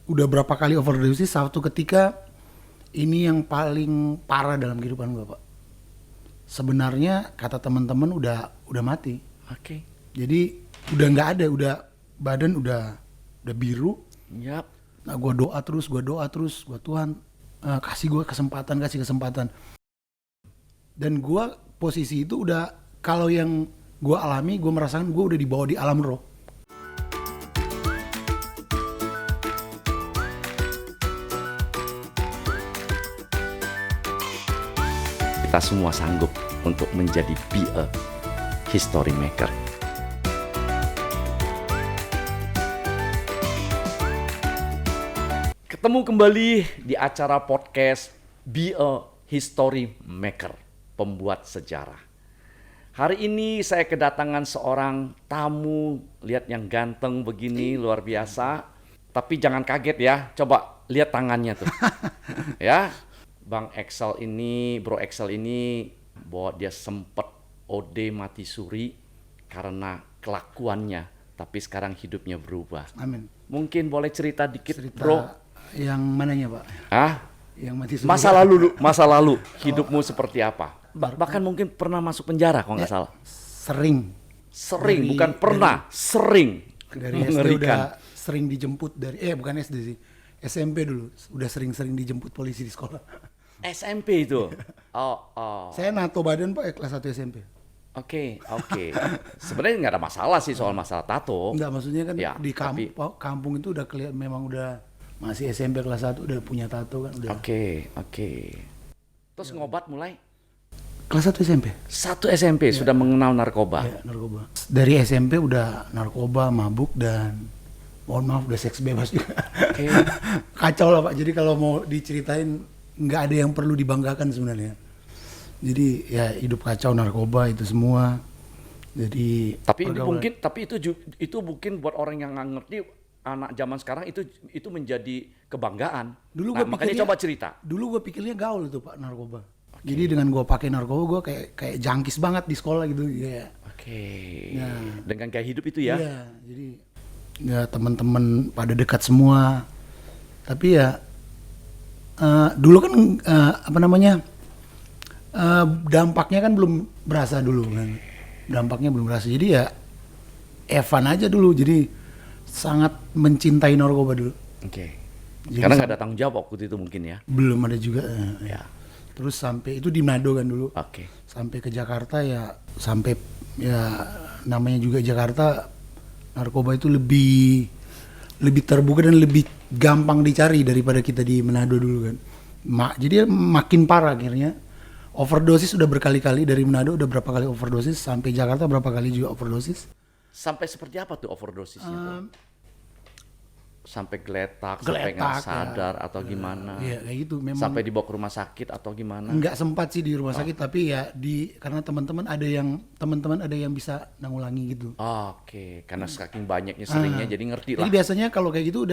udah berapa kali overdosis, satu ketika ini yang paling parah dalam kehidupan gue, Pak. Sebenarnya kata teman-teman udah mati. Oke. Jadi udah nggak ada, udah badan udah biru. Yap. Nah, gue doa terus, gue Tuhan kasih gue kesempatan. Dan gue posisi itu udah, kalau yang gue alami, gue merasakan gue udah dibawa di alam roh. Kita semua sanggup untuk menjadi be a history maker. Ketemu kembali di acara podcast Be a History Maker, pembuat sejarah. Hari ini saya kedatangan seorang tamu, lihat yang ganteng begini, luar biasa. Tapi jangan kaget ya, coba lihat tangannya tuh. Ya, Bang Excel ini, Bro Excel ini, bahwa dia sempat OD mati suri karena kelakuannya, tapi sekarang hidupnya berubah. Amin. Mungkin boleh cerita dikit, Cerita Bro. yang mananya, Pak? Ah, Yang mati suri. masa lalu hidupmu seperti apa? Bahkan mungkin pernah masuk penjara kalau nggak salah. Sering. Bukan pernah, sering. Dari SD udah sering dijemput dari, bukan SD sih, SMP dulu udah sering-sering dijemput polisi di sekolah. SMP itu. Oh. Saya nato badan, Pak, kelas 1 SMP. Oke. Sebenarnya nggak ada masalah sih soal masalah tato. Enggak, maksudnya kan Ya, di kampung itu udah kelihatan memang udah masih SMP kelas 1 udah punya tato kan udah. Oke. Terus ngobat mulai? Kelas 1 SMP. 1 SMP sudah mengenal narkoba. Ya, narkoba. Dari SMP udah narkoba, mabuk, dan mohon maaf udah seks bebas juga. Oke. Kacau lah, Pak. Jadi kalau mau diceritain nggak ada yang perlu dibanggakan sebenarnya. Jadi ya hidup kacau, narkoba itu semua. Jadi itu mungkin buat orang yang nggak ngerti, anak zaman sekarang itu menjadi kebanggaan. Makanya coba cerita. Dulu gue pikirnya gaul itu, Pak, narkoba. Jadi dengan gue pakai narkoba, gue kayak jangkis banget di sekolah gitu ya. Oke. Nah, dengan gaya hidup itu ya. Iya, jadi ya teman-teman pada dekat semua. Tapi ya dulu kan dampaknya kan belum berasa dulu kan. Dampaknya belum berasa. Jadi ya Evan aja dulu. Jadi sangat mencintai narkoba dulu. Oke. Jadi Karena nggak ada tanggung jawab waktu itu mungkin ya. Belum ada juga. Ya. Terus sampai itu di Manado kan dulu. Oke. Sampai ke Jakarta ya, sampai ya namanya juga Jakarta, narkoba itu lebih terbuka dan lebih gampang dicari daripada kita di Manado dulu kan. Jadi makin parah akhirnya. Overdosis udah berkali-kali dari Manado, udah berapa kali overdosis, sampai Jakarta berapa kali juga overdosis. Sampai seperti apa tuh overdosisnya tuh? Sampai geletak, sampai nggak sadar ya, atau gimana? Iya kayak gitu. Memang sampai dibawa ke rumah sakit atau gimana? Nggak sempat sih di rumah sakit, tapi ya karena teman-teman ada yang bisa nanggulangi gitu. Oke, karena saking banyaknya seringnya jadi ngerti lah. Jadi biasanya kalau kayak gitu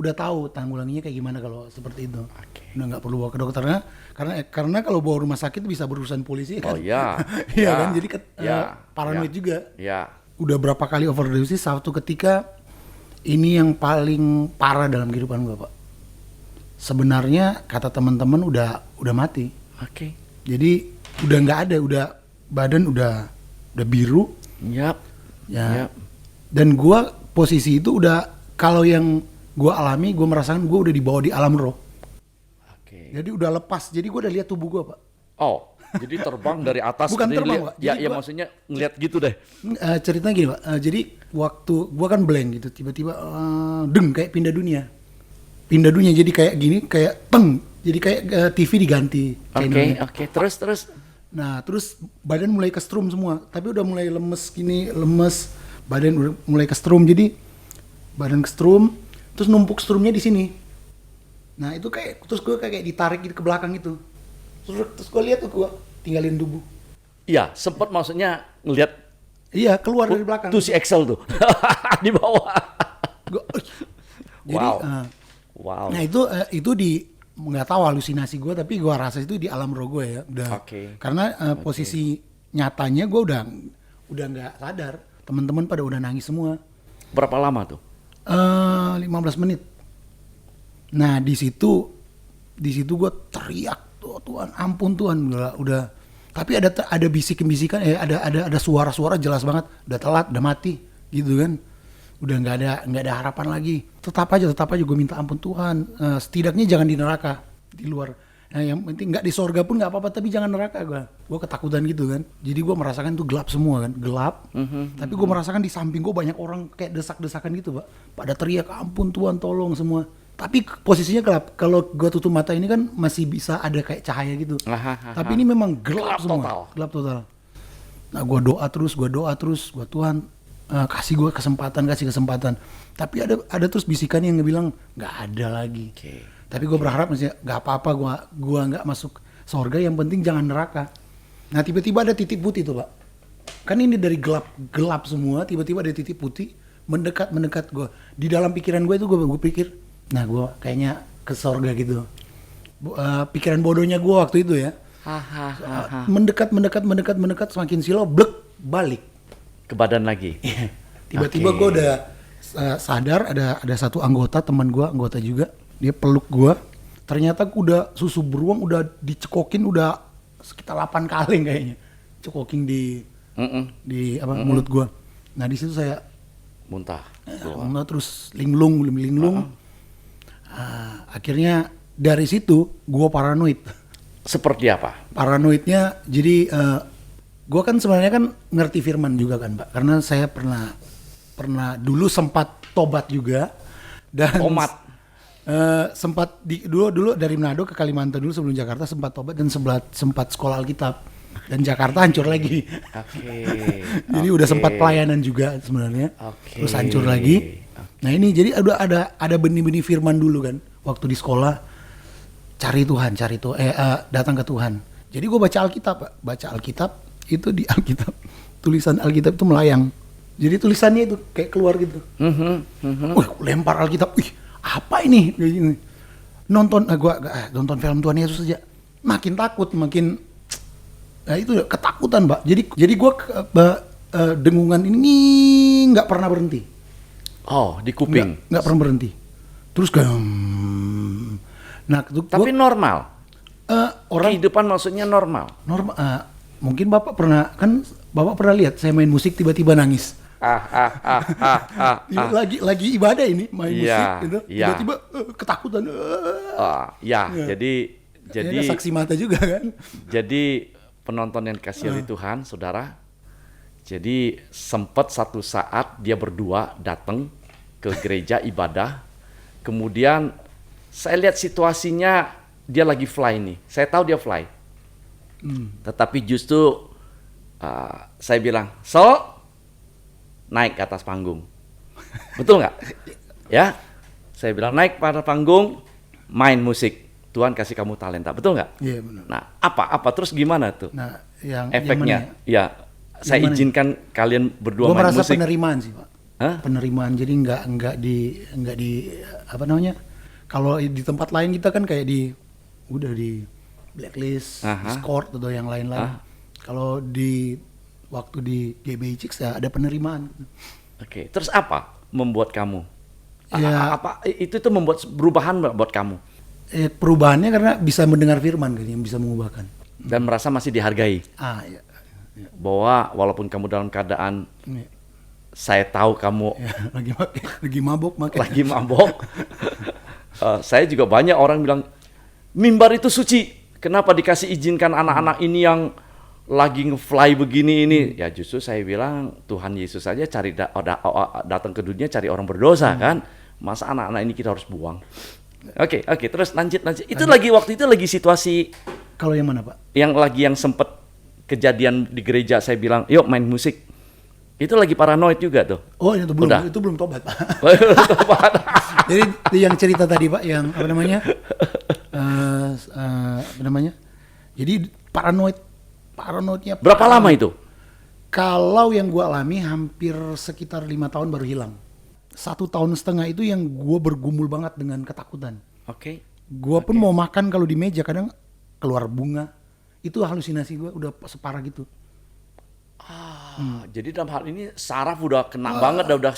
udah tahu tanggulanginya kayak gimana kalau seperti itu. Oke. Udah nggak perlu bawa ke dokternya, karena kalau bawa rumah sakit bisa berurusan polisi kan. Oh iya. Iya kan, jadi paranoid juga. Ya. Udah berapa kali overdosis, satu ketika ini yang paling parah dalam kehidupan gue, Pak. Sebenarnya kata teman-teman udah mati. Oke. Jadi udah nggak ada, udah badan udah biru. Yap. Ya. Yep. Dan gue posisi itu udah, kalau yang gue alami, gue merasakan gue udah dibawa di alam roh. Oke. Jadi udah lepas. Jadi gue udah lihat tubuh gue, Pak. Oh, jadi terbang dari atas. Bukan terbang, Pak. Ya maksudnya ngeliat gitu deh. Ceritanya gini, Pak. Jadi waktu gue kan blank gitu, tiba-tiba kayak pindah dunia. Jadi kayak gini, kayak peng. Jadi kayak TV diganti. Oke. Terus. Nah, terus badan mulai kestrum semua. Tapi udah mulai lemes. Badan udah mulai kestrum. Jadi badan kestrum, terus numpuk strumnya di sini. Nah, itu terus gue kayak ditarik gitu ke belakang itu. Terus gue lihat tuh, gue tinggalin tubuh. Iya, sempat maksudnya ngelihat. Iya, keluar dari belakang. Tuh si Excel tuh di bawah. Jadi, wow. Nah itu nggak tahu halusinasi gue, tapi gue rasa itu di alam roh gue ya. Karena posisi nyatanya gue udah nggak sadar. Teman-teman pada udah nangis semua. Berapa lama tuh? 15 menit. Nah di situ gue teriak tuh Tuhan, ampun Tuhan, udah. Tapi ada bisikan-bisikan, ada suara-suara jelas banget, udah telat, udah mati, gitu kan. Udah nggak ada harapan lagi. Tetap aja gue minta ampun Tuhan. Setidaknya jangan di neraka, di luar. Nah, yang penting nggak di sorga pun nggak apa-apa, tapi jangan neraka gue ketakutan gitu kan. Jadi gue merasakan tuh gelap semua kan, gelap. Tapi gue merasakan di samping gue banyak orang kayak desak-desakan gitu Pak. Pada teriak ampun Tuhan tolong semua. Tapi posisinya gelap. Kalau gue tutup mata ini kan masih bisa ada kayak cahaya gitu. Tapi ini memang gelap semua. total. Gelap total. Nah gue doa terus, gue Tuhan kasih gue kesempatan. Tapi ada terus bisikan yang bilang nggak ada lagi. Tapi gue berharap masih nggak apa-apa, gue nggak masuk surga, yang penting jangan neraka. Nah tiba-tiba ada titik putih tuh Pak. Kan ini dari gelap semua, tiba-tiba ada titik putih mendekat gue. Di dalam pikiran gue itu gue pikir, nah gue kayaknya ke surga gitu. Pikiran bodohnya gue waktu itu ya. Mendekat, semakin silau, blek, balik. Ke badan lagi. Tiba-tiba gue udah sadar, ada satu anggota juga, dia peluk gue. Ternyata udah susu beruang udah dicekokin udah sekitar 8 kali kayaknya. Cekokin di mulut gue. Nah di situ saya Muntah. muntah terus linglung. Akhirnya dari situ gue paranoid. Seperti apa? Paranoidnya jadi gue kan sebenarnya kan ngerti firman juga kan Pak, karena saya pernah dulu sempat tobat juga dan sempat dulu dari Manado ke Kalimantan dulu sebelum Jakarta sempat tobat dan sempat sekolah Alkitab, dan Jakarta hancur lagi. Jadi udah sempat pelayanan juga sebenarnya, terus hancur lagi. Nah ini jadi ada benih-benih firman dulu kan waktu di sekolah, cari Tuhan, datang ke Tuhan. Jadi gue baca Alkitab, itu di Alkitab, tulisan Alkitab itu melayang. Jadi tulisannya itu kayak keluar gitu. Wih, lempar Alkitab. Wih, apa ini? Kayak gini. Nonton film Tuhan Yesus aja. Makin takut, itu ketakutan, Pak. Jadi gue dengungan ini nggak pernah berhenti. Oh, di kuping. Nggak pernah berhenti. Terus tapi normal. Kehidupan maksudnya normal. Mungkin Bapak pernah lihat saya main musik tiba-tiba nangis. Lagi ibadah ini main musik gitu. Tiba-tiba ketakutan. Jadi saksi mata juga kan. Jadi penonton yang dikasih oleh Tuhan, saudara. Jadi sempat satu saat dia berdua datang ke gereja ibadah. Kemudian saya lihat situasinya dia lagi fly nih. Saya tahu dia fly. Tetapi justru saya bilang, naik ke atas panggung. Betul nggak? Ya, saya bilang naik pada panggung, main musik. Tuhan kasih kamu talenta, betul nggak? Iya benar. Nah, apa terus gimana tuh? Nah, yang efeknya, ya, saya izinkan kalian berdua main musik. Gue merasa penerimaan sih Pak. Penerimaan, jadi nggak di apa namanya? Kalau di tempat lain kita kan kayak udah di blacklist, Discord atau yang lain-lain. Kalau waktu di GBI Chicks ya ada penerimaan. Oke, terus apa membuat kamu? Itu membuat perubahan buat kamu? Perubahannya karena bisa mendengar firman kan, yang bisa mengubahkan. Dan merasa masih dihargai. Iya. Bahwa walaupun kamu dalam keadaan saya tahu kamu lagi mabok. Saya juga banyak orang bilang mimbar itu suci. Kenapa dikasih izinkan anak-anak ini yang lagi nge-fly begini ini? Ya justru saya bilang Tuhan Yesus saja datang ke dunia cari orang berdosa kan. Masa anak-anak ini kita harus buang? Oke, terus lanjut. Itu waktu itu lagi situasi. Kalau yang mana Pak? Yang sempet kejadian di gereja saya bilang, yuk main musik. Itu lagi paranoid juga tuh. Oh, itu belum tobat Pak. Jadi yang cerita tadi Pak, yang apa namanya? Jadi paranoidnya. Berapa lama itu? Kalau yang gue alami hampir sekitar 5 tahun baru hilang. 1,5 tahun itu yang gue bergumul banget dengan ketakutan. Oke. Gue pun mau makan kalau di meja kadang keluar bunga. Itu halusinasi gue udah separah gitu. Jadi dalam hal ini saraf udah kena banget, udah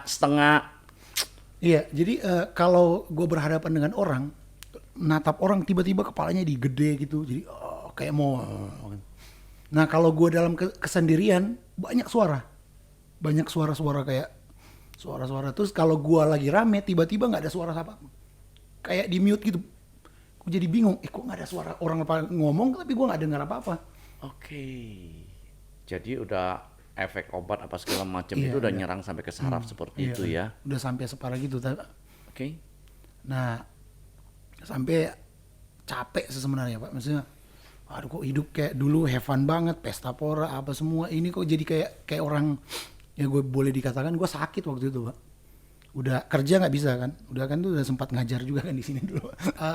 setengah Iya, jadi kalau gue berhadapan dengan orang, natap orang tiba-tiba kepalanya digede gitu, jadi kayak mau. Nah kalau gue dalam kesendirian banyak suara-suara kayak suara-suara. Terus kalau gue lagi rame, tiba-tiba nggak ada suara apa, kayak di mute gitu. Gue jadi bingung, kok nggak ada suara orang apa ngomong, tapi gue nggak dengar apa-apa. Oke. Jadi udah efek obat apa segala macam Iya, itu udah iya. nyerang sampai ke saraf seperti Iya, itu ya. udah sampai separah gitu. Oke. Nah sampai capek sih sebenarnya Pak, maksudnya aduh kok hidup kayak dulu have fun banget, pesta pora apa semua, ini kok jadi kayak orang, ya gue boleh dikatakan gue sakit waktu itu Pak. Udah kerja nggak bisa kan, udah sempat ngajar juga kan di sini dulu.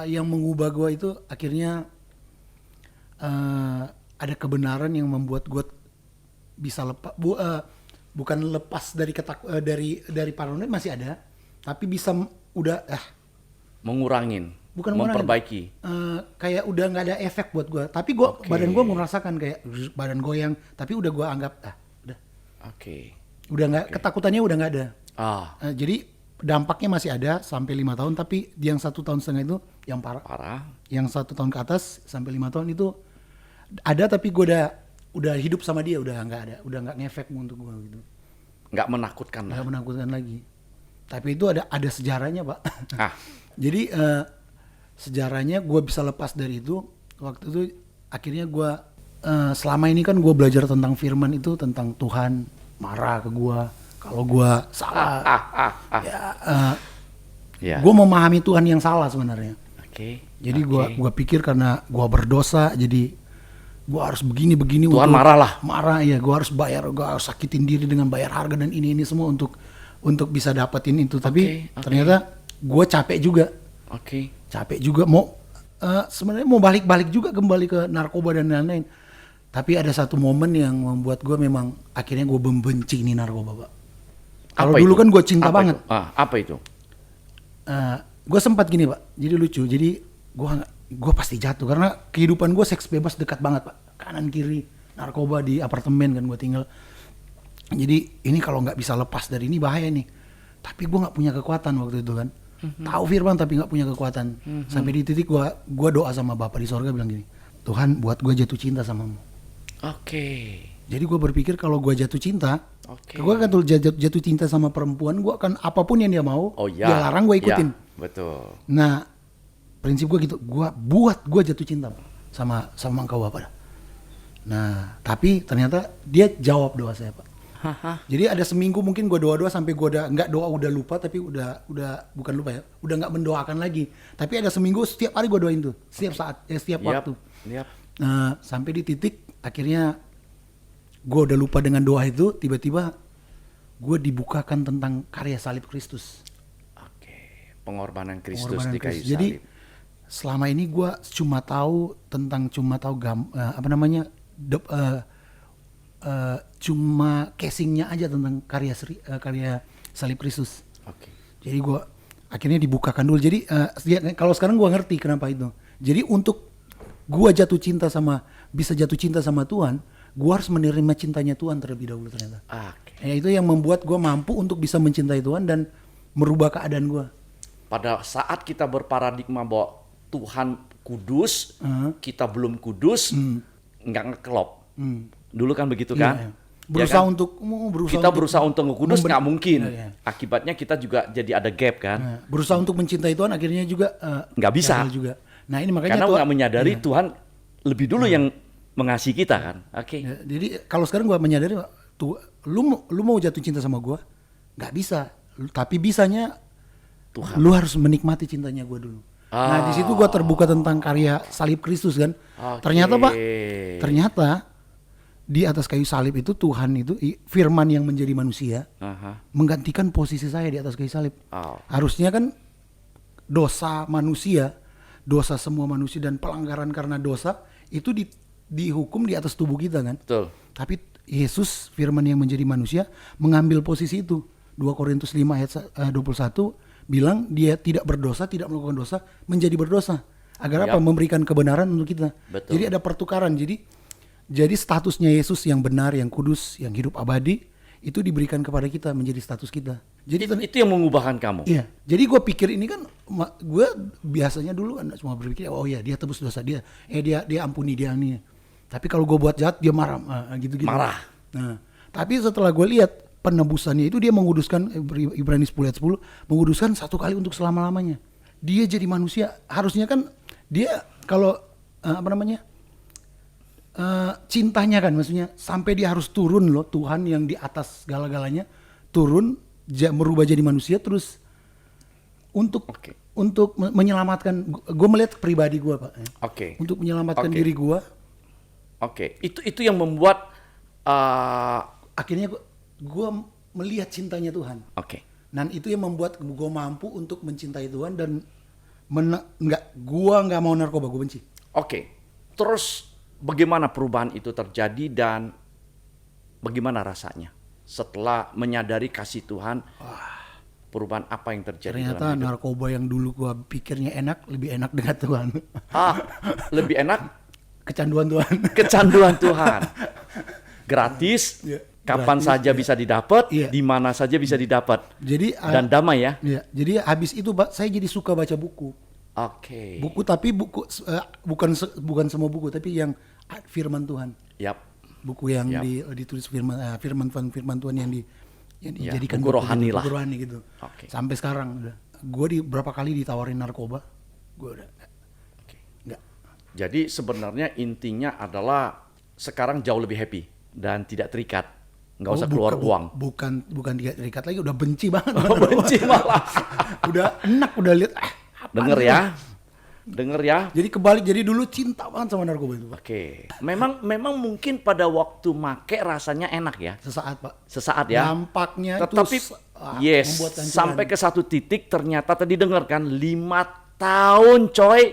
Yang mengubah gue itu akhirnya ada kebenaran yang membuat gue bisa bukan lepas dari dari paranoid, masih ada, tapi bisa udah Mengurangin, bukan memperbaiki. kayak udah nggak ada efek buat gue, tapi gue Oke. badan gue merasakan kayak badan goyang, tapi udah gue anggap Oke. udah nggak, ketakutannya udah nggak ada. Ah, Jadi dampaknya masih ada sampai 5 tahun, tapi yang 1,5 tahun itu yang parah. parah. Yang 1 tahun ke atas sampai 5 tahun itu ada, tapi gue udah hidup sama dia, udah nggak ada, udah nggak ngefek untuk gue gitu, Nggak menakutkan lah. nggak menakutkan lagi. Tapi itu ada sejarahnya Pak. Ah, Jadi sejarahnya gue bisa lepas dari itu waktu itu. Akhirnya gue selama ini kan gue belajar tentang firman itu, tentang Tuhan marah ke gue kalau gue salah. ya. Gue memahami Tuhan yang salah sebenarnya. Oke. Jadi oke. gue pikir karena gue berdosa, jadi gue harus begini Tuhan marah lah. marah ya, gue harus bayar, gue harus sakitin diri dengan bayar harga dan ini semua untuk bisa dapetin itu. Tapi Oke. ternyata gue capek juga. Oke. Capek juga mau sebenarnya mau balik juga kembali ke narkoba dan lain-lain, tapi ada satu momen yang membuat gue memang akhirnya gue membenci ini narkoba Pak. Kalau Apa dulu itu? kan gue cinta Apa banget. itu? Apa itu? Gue sempat gini Pak, jadi lucu, jadi gue pasti jatuh karena kehidupan gue seks bebas dekat banget Pak, kanan kiri narkoba di apartemen kan gue tinggal. Jadi ini kalau nggak bisa lepas dari ini bahaya nih, tapi gue nggak punya kekuatan waktu itu kan. Tahu firman tapi nggak punya kekuatan. Sampai di titik gue doa sama Bapa di sorga, bilang gini, Tuhan buat gue jatuh cinta samamu. Oke. Jadi gue berpikir kalau gue jatuh cinta, Oke. gue akan jatuh cinta sama perempuan, gue akan apapun yang dia mau, Oh ya. dia larang gue ikutin. Ya, betul. Nah prinsip gue gitu, gue jatuh cinta sama engkau Bapak. Nah tapi ternyata dia jawab doa saya Pak. Jadi ada seminggu mungkin gue doa sampai gue udah lupa, tapi udah bukan lupa ya, udah nggak mendoakan lagi. Tapi ada seminggu setiap hari gue doain tuh, setiap saat, setiap waktu. Yap. Nah sampai di titik akhirnya gue udah lupa dengan doa itu, tiba-tiba gue dibukakan tentang karya salib Kristus. Oke. Pengorbanan Kristus Pengorbanan di kayu Kristus. Jadi salib. selama ini gue cuma tahu cuma casingnya aja tentang karya salib Kristus. Oke. Jadi gue akhirnya dibukakan dulu. Jadi kalau sekarang gue ngerti kenapa itu. Jadi untuk gue bisa jatuh cinta sama Tuhan, gue harus menerima cintanya Tuhan terlebih dahulu ternyata. Oke. Ya, itu yang membuat gue mampu untuk bisa mencintai Tuhan dan merubah keadaan gue. Pada saat kita berparadigma bahwa Tuhan kudus, kita belum kudus, nggak ngeklop. Dulu kan begitu kan? Iya. Berusaha Ya kan? untuk Kita berusaha untuk ngekudus nggak mungkin. Iya. Akibatnya kita juga jadi ada gap kan? Nah, berusaha untuk mencintai Tuhan akhirnya juga Nggak bisa. gagal juga. Nah ini makanya Karena Tuhan- nggak menyadari Tuhan lebih dulu yang mengasihi kita kan? Oke. Ya, jadi kalau sekarang gue menyadari, tuh lu mau jatuh cinta sama gue, nggak bisa. Tapi bisanya Tuhan. lu harus menikmati cintanya gue dulu. Nah di situ gue terbuka tentang karya salib Kristus kan. Oke. Ternyata di atas kayu salib itu Tuhan itu firman yang menjadi manusia Aha. menggantikan posisi saya di atas kayu salib. Oh. Harusnya kan dosa manusia, dosa semua manusia dan pelanggaran karena dosa itu dihukum di atas tubuh kita kan. Betul. Tapi Yesus firman yang menjadi manusia mengambil posisi itu. 2 Korintus 5 ayat 21 bilang dia tidak berdosa, tidak melakukan dosa, menjadi berdosa. Agar apa? Yap. Memberikan kebenaran untuk kita. Betul. Jadi ada pertukaran. Jadi statusnya Yesus yang benar, yang kudus, yang hidup abadi itu diberikan kepada kita menjadi status kita. Jadi Itu yang mengubahkan kamu. iya, jadi gue pikir ini kan, gue biasanya dulu kan cuma berpikir, oh ya dia tebus dosa dia, dia ampuni dia nih. Tapi kalau gue buat jahat dia marah, gitu-gitu. Marah. Nah, tapi setelah gue lihat penebusannya itu dia menguduskan, Ibrani 10 ayat 10, menguduskan satu kali untuk selama-lamanya. Dia jadi manusia, harusnya kan dia kalau cintanya kan, maksudnya sampai dia harus turun loh, Tuhan yang di atas segala-galanya turun, merubah jadi manusia terus untuk menyelamatkan. Gue melihat pribadi gue, Pak, untuk menyelamatkan diri gue. Itu yang membuat akhirnya gue melihat cintanya Tuhan. Dan itu yang membuat gue mampu untuk mencintai Tuhan dan gue nggak mau narkoba, gue benci. Terus bagaimana perubahan itu terjadi dan bagaimana rasanya setelah menyadari kasih Tuhan? Perubahan apa yang terjadi? Ternyata narkoba yang dulu gue pikirnya enak, lebih enak dengan Tuhan. Lebih enak? Kecanduan Tuhan. Kecanduan Tuhan. Gratis, kapan gratis, saja bisa didapat, iya. di mana saja bisa didapat. Jadi dan damai ya. Iya. Jadi habis itu saya jadi suka baca buku. Buku, tapi bukan semua buku, tapi yang firman Tuhan. Buku yang ditulis firman Tuhan yang dijadikan buku rohani lah. Buku rohani gitu. Sampai sekarang udah. Gue berapa kali ditawarin narkoba, gue udah enggak. Jadi sebenarnya intinya adalah sekarang jauh lebih happy dan tidak terikat, nggak usah keluar uang. Bukan tidak terikat lagi, udah benci banget. Benci malah. Udah enak, udah lihat. Denger ya. Jadi kebalik, jadi dulu cinta banget sama narkoba itu, Pak. Memang mungkin pada waktu make rasanya enak ya. Sesaat, Pak. Sesaat ya. Dampaknya tetapi membuat kancuran. Sampai ke satu titik ternyata tadi dengar kan 5 tahun coy.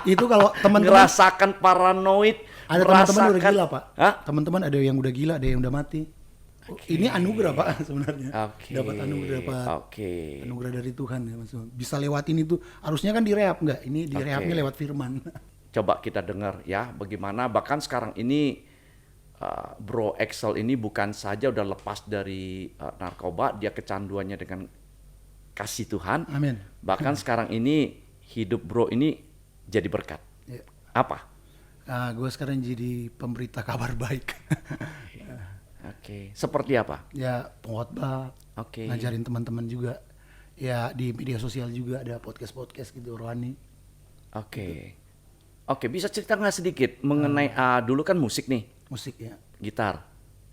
Itu kalau teman-teman ngerasakan paranoid, ada teman-teman udah gila, Pak. Teman-teman ada yang udah gila, ada yang udah mati. Ini anugerah, Pak, sebenarnya. Dapat anugerah dari Tuhan ya, maksudnya. Bisa lewatin itu. Harusnya kan direhab, enggak? Ini direhabnya lewat firman. Coba kita dengar ya bagaimana bahkan sekarang ini Bro Excel ini bukan saja udah lepas dari narkoba, dia kecanduannya dengan kasih Tuhan. Amin. Bahkan sekarang ini hidup Bro ini jadi berkat. Apa? Gue sekarang jadi pemberita kabar baik. Seperti apa? Ya pengkhotbah, ngajarin teman-teman juga. Ya di media sosial juga ada podcast gitu rohani. Bisa cerita nggak sedikit mengenai dulu kan musik nih? Musik ya. Gitar.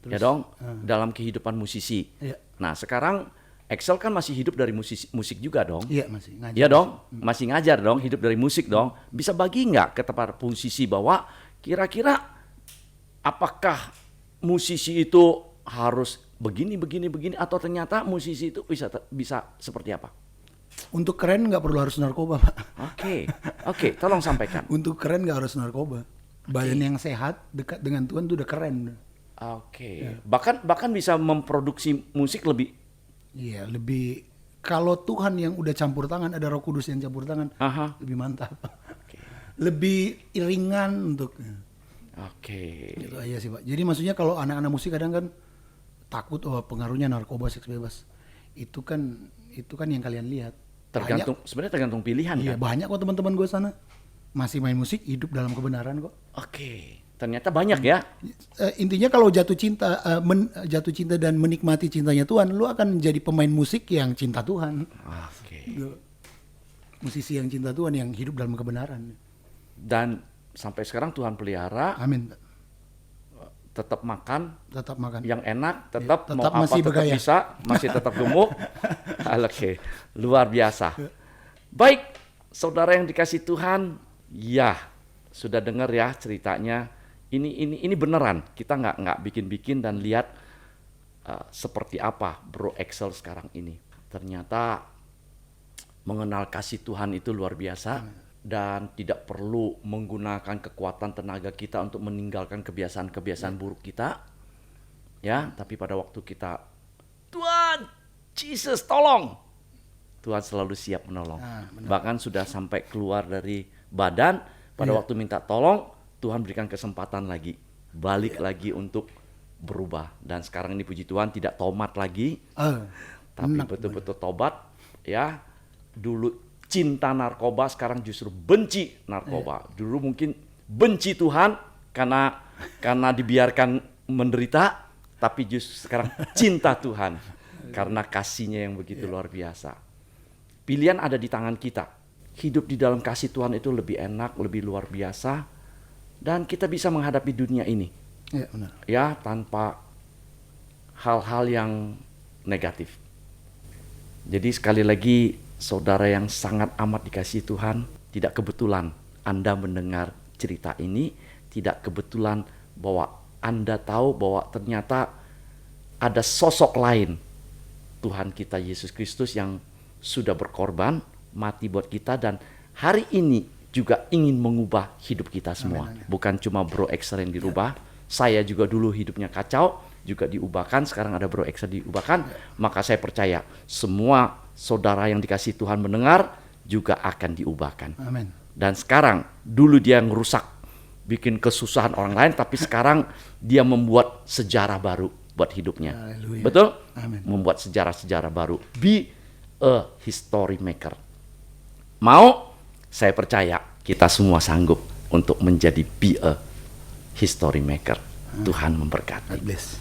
Terus, ya dong, dalam kehidupan musisi. Ya. Nah sekarang Excel kan masih hidup dari musik juga dong? Iya masih ngajar. Iya dong, masih ngajar dong, hidup dari musik dong. Bisa bagi nggak ke para musisi bahwa kira-kira apakah musisi itu harus begini atau ternyata musisi itu bisa seperti apa? Untuk keren nggak perlu harus narkoba, Pak. Oke, tolong sampaikan. Untuk keren nggak harus narkoba. Badan yang sehat dekat dengan Tuhan itu udah keren. Ya. Bahkan bisa memproduksi musik lebih. Iya, lebih. Kalau Tuhan yang udah campur tangan, ada Roh Kudus yang campur tangan, lebih mantap. Lebih ringan untuk. Gitu aja sih, Pak. Jadi maksudnya kalau anak-anak musik kadang kan takut pengaruhnya narkoba, seks bebas. Itu kan yang kalian lihat. Sebenarnya tergantung pilihan kan. Iya, banyak kok teman-teman gue sana masih main musik, hidup dalam kebenaran kok. Ternyata banyak ya. Intinya kalau jatuh cinta dan menikmati cintanya Tuhan, lu akan jadi pemain musik yang cinta Tuhan. Musisi yang cinta Tuhan, yang hidup dalam kebenaran. Dan sampai sekarang Tuhan pelihara. Amin. Tetap makan yang enak, tetap mau apa masih tetap bergaya. bisa, masih tetap gemuk. Luar biasa. Baik, saudara yang dikasih Tuhan, ya sudah dengar ya ceritanya. Ini beneran, kita nggak bikin-bikin dan lihat seperti apa Bro Excel sekarang ini. Ternyata mengenal kasih Tuhan itu luar biasa. Dan tidak perlu menggunakan kekuatan tenaga kita untuk meninggalkan kebiasaan-kebiasaan buruk kita. Ya, tapi pada waktu kita, Tuhan, Jesus tolong. Tuhan selalu siap menolong. Bahkan sudah sampai keluar dari badan, pada waktu minta tolong, Tuhan berikan kesempatan lagi. Balik lagi untuk berubah. Dan sekarang ini puji Tuhan tidak tomat lagi. tapi Enak, betul-betul tobat ya. Dulu cinta narkoba, sekarang justru benci narkoba. Dulu mungkin benci Tuhan karena dibiarkan menderita, tapi justru sekarang cinta Tuhan karena kasih-Nya yang begitu luar biasa. Pilihan ada di tangan kita. Hidup di dalam kasih Tuhan itu lebih enak, lebih luar biasa, dan kita bisa menghadapi dunia ini Ya, benar. ya tanpa hal-hal yang negatif. Jadi sekali lagi, saudara yang sangat amat dikasihi Tuhan, tidak kebetulan Anda mendengar cerita ini, tidak kebetulan bahwa Anda tahu bahwa ternyata ada sosok lain, Tuhan kita Yesus Kristus yang sudah berkorban, mati buat kita, dan hari ini juga ingin mengubah hidup kita semua. Amin. Bukan cuma Bro Exer yang dirubah, saya juga dulu hidupnya kacau, juga diubahkan, sekarang ada Bro Exer diubahkan, maka saya percaya semua saudara yang dikasihi Tuhan mendengar juga akan diubahkan. Amin. Dan sekarang, dulu dia ngerusak, bikin kesusahan orang lain, tapi sekarang dia membuat sejarah baru buat hidupnya. Haleluya. Betul? Amin. Membuat sejarah-sejarah baru. Be a history maker. Mau? Saya percaya kita semua sanggup untuk menjadi be a history maker. Tuhan memberkati. God bless.